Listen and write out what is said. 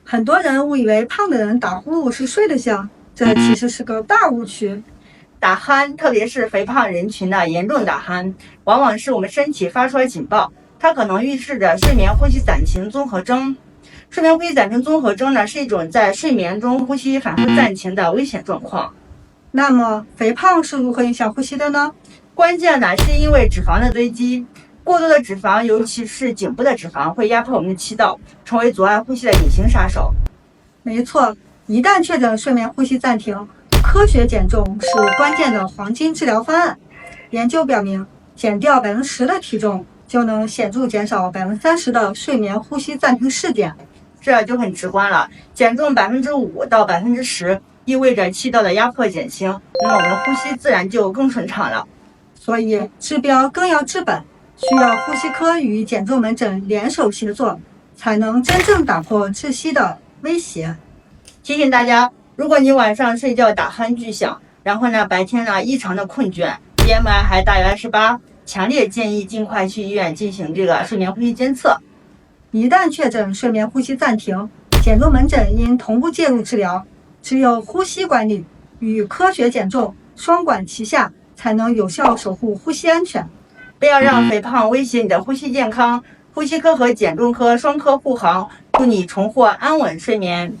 很多人误以为胖的人打呼噜是睡得香，这其实是个大误区。打鼾，特别是肥胖人群的严重打鼾，往往是我们身体发出了警报，它可能预示着睡眠呼吸暂停综合征。睡眠呼吸暂停综合征呢，是一种在睡眠中呼吸反复暂停的危险状况。那么，肥胖是如何影响呼吸的呢？关键呢，是因为脂肪的堆积。过多的脂肪，尤其是颈部的脂肪，会压迫我们的气道，成为阻碍呼吸的隐形杀手。没错，一旦确诊睡眠呼吸暂停，科学减重是关键的黄金治疗方案。研究表明，减掉10%的体重，就能显著减少30%的睡眠呼吸暂停事件。这就很直观了，减重5%到10%，意味着气道的压迫减轻，那么我们的呼吸自然就更顺畅了。所以治标更要治本，需要呼吸科与减重门诊联手协作，才能真正打破窒息的威胁。提醒大家，如果你晚上睡觉打鼾巨响，然后呢白天呢异常的困倦， BMI 还大于28，强烈建议尽快去医院进行这个睡眠呼吸监测。一旦确诊睡眠呼吸暂停，减重门诊应同步介入治疗。只有呼吸管理与科学减重双管齐下，才能有效守护呼吸安全。不要让肥胖威胁你的呼吸健康，呼吸科和减重科双科护航，祝你重获安稳睡眠。